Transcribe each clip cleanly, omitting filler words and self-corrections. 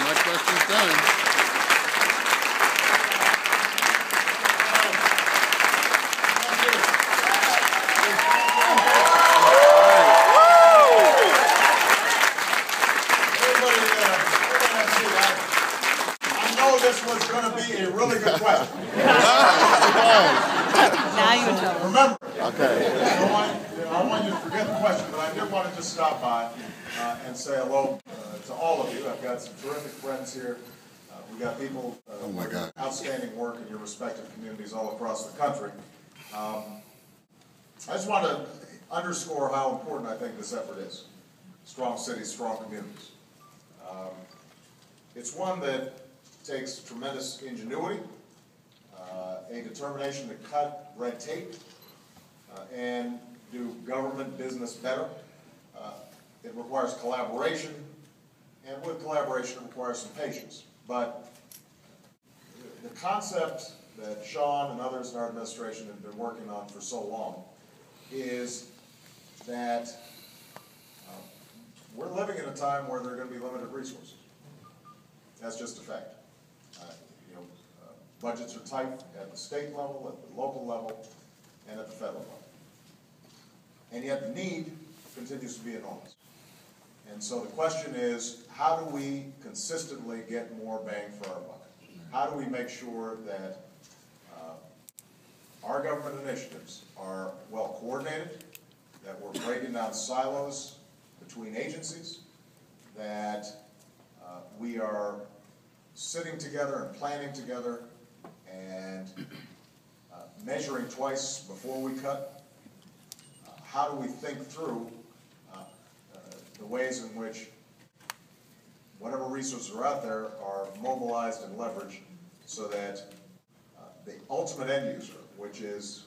My question's done. This was going to be a really good question. Now you're in trouble. Remember, okay. I don't want you to forget the question, but I did want to just stop by and say hello to all of you. I've got some terrific friends here. We've got people doing outstanding work in your respective communities all across the country. I just want to underscore how important I think this effort is. Strong cities, strong communities. It's one that takes tremendous ingenuity, a determination to cut red tape, and do government business better. It requires collaboration, and with collaboration it requires some patience. But the concept that Sean and others in our administration have been working on for so long is that we're living in a time where there are going to be limited resources. That's just a fact. Budgets are tight at the state level, at the local level, and at the federal level. And yet the need continues to be enormous. And so the question is, how do we consistently get more bang for our buck? How do we make sure that our government initiatives are well coordinated, that we're breaking down silos between agencies, that we are sitting together and planning together and measuring twice before we cut? How do we think through the ways in which whatever resources are out there are mobilized and leveraged so that the ultimate end user, which is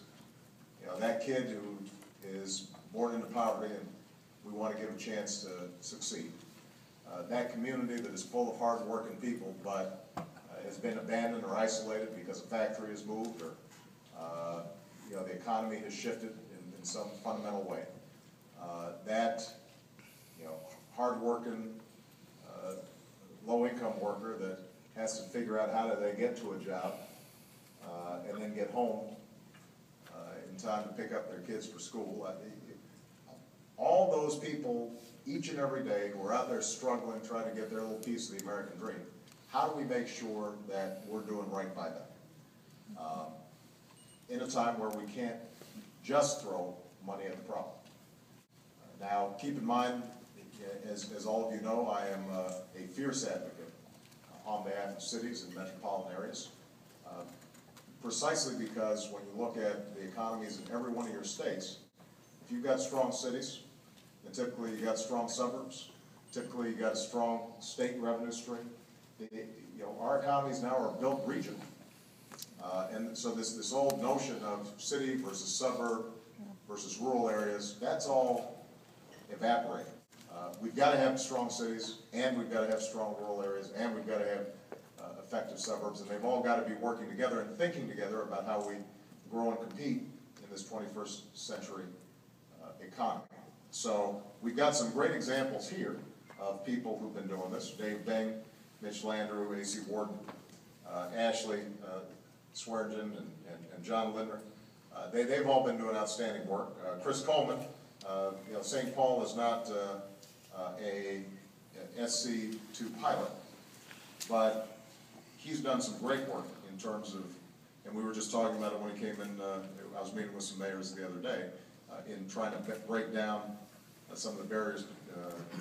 that kid who is born into poverty and we want to give a chance to succeed, that community that is full of hard-working people but has been abandoned or isolated because a factory has moved or the economy has shifted in some fundamental way. That hard-working, low-income worker that has to figure out how do they get to a job and then get home in time to pick up their kids for school. All those people, each and every day, who are out there struggling, trying to get their little piece of the American dream, how do we make sure that we're doing right by them? In a time where we can't just throw money at the problem. Now, keep in mind, as all of you know, I am a fierce advocate on behalf of cities and metropolitan areas, precisely because when you look at the economies in every one of your states, if you've got strong cities, then typically you've got strong suburbs, typically you've got a strong state revenue stream. Our economies now are built regionally. And so this old notion of city versus suburb versus rural areas, that's all evaporating. We've got to have strong cities, and we've got to have strong rural areas, and we've got to have effective suburbs, and they've all got to be working together and thinking together about how we grow and compete in this 21st century economy. So we've got some great examples here of people who've been doing this. Dave Beng, Mitch Landrew, A.C. Warden, Ashley Swearengin, and John Lindner. They've all been doing outstanding work. Chris Coleman, St. Paul is not a SC2 pilot, but he's done some great work in terms of, and we were just talking about it when he came in, I was meeting with some mayors the other day, in trying to break down some of the barriers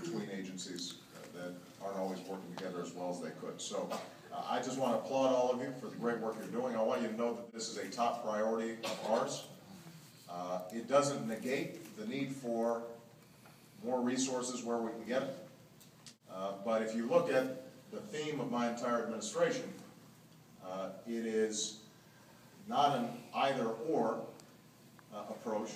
between agencies that aren't always working together as well as they could. So I just want to applaud all of you for the great work you're doing. I want you to know that this is a top priority of ours. It doesn't negate the need for more resources where we can get it. But if you look at the theme of my entire administration, it is not an either-or approach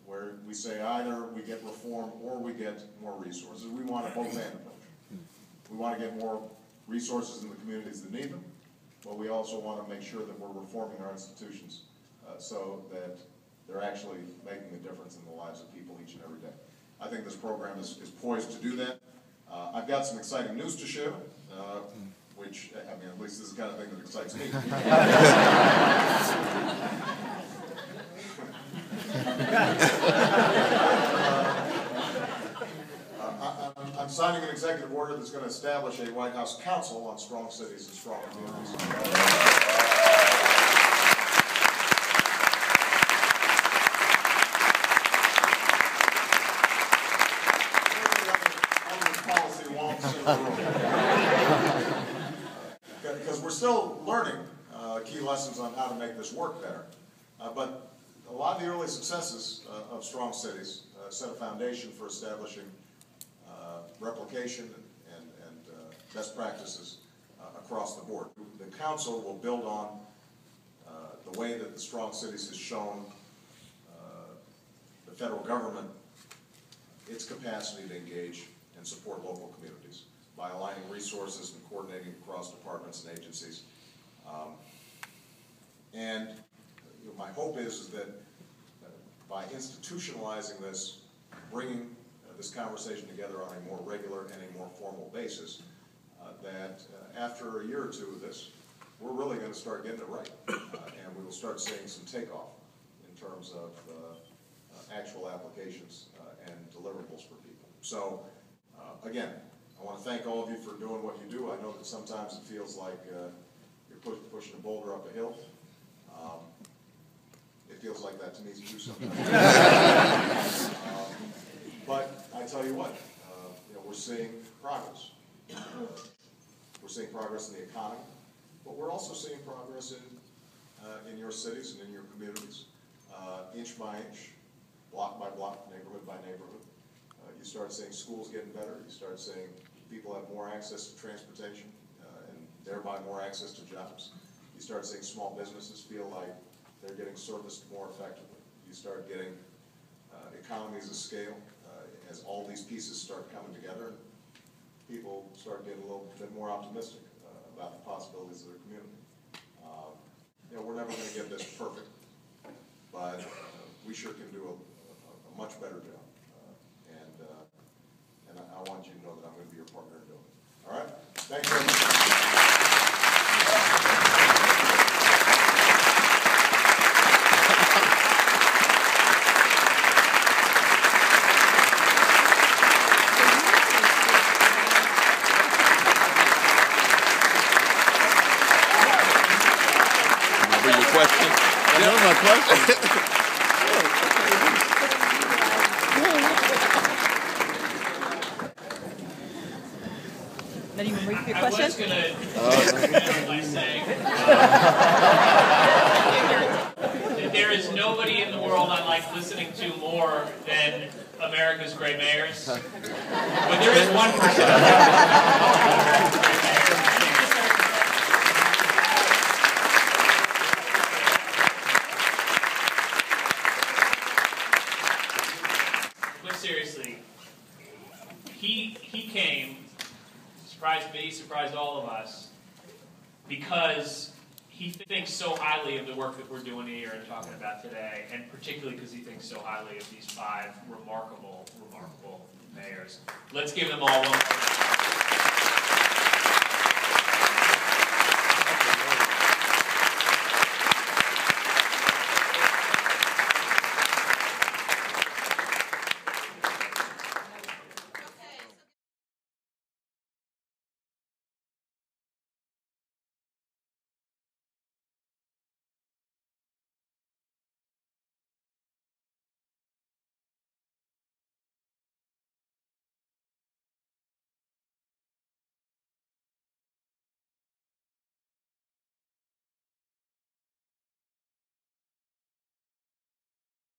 where we say either we get reform or we get more resources. We want a both-and approach. We want to get more resources in the communities that need them, but we also want to make sure that we're reforming our institutions so that they're actually making a difference in the lives of people each and every day. I think this program is poised to do that. I've got some exciting news to share. which, I mean, at least this is the kind of thing that excites me. I'm signing an executive order that's going to establish a White House Council on Strong Cities and Strong Communities. Policy won't sit in the room. Because we're still learning key lessons on how to make this work better. But a lot of the early successes of Strong Cities set a foundation for establishing replication and best practices across the board. The Council will build on the way that the Strong Cities has shown the federal government its capacity to engage and support local communities by aligning resources and coordinating across departments and agencies. And my hope is that by institutionalizing this, bringing this conversation together on a more regular and a more formal basis, that after a year or two of this, we're really going to start getting it right. And we will start seeing some takeoff in terms of actual applications and deliverables for people. So, again, I want to thank all of you for doing what you do. I know that sometimes it feels like you're pushing a boulder up a hill. It feels like that to me too sometimes. But I tell you what, we're seeing progress. We're seeing progress in the economy, but we're also seeing progress in your cities and in your communities, inch by inch, block by block, neighborhood by neighborhood. You start seeing schools getting better. You start seeing people have more access to transportation and thereby more access to jobs. You start seeing small businesses feel like they're getting serviced more effectively. You start getting economies of scale as all these pieces start coming together. People start getting a little bit more optimistic about the possibilities of their community. We're never going to get this perfect, but we sure can do a much better job. And I want you to know that I'm going to be your partner in doing it. All right? Thank you very much. Question? Yeah, my question. Not even wait for your question? I was going to by saying that there is nobody in the world I like listening to more than America's great mayors. But there is one person. Seriously, he came, surprised me, surprised all of us, because he thinks so highly of the work that we're doing here and talking about today, and particularly because he thinks so highly of these 5 remarkable mayors. Let's give them all one more round.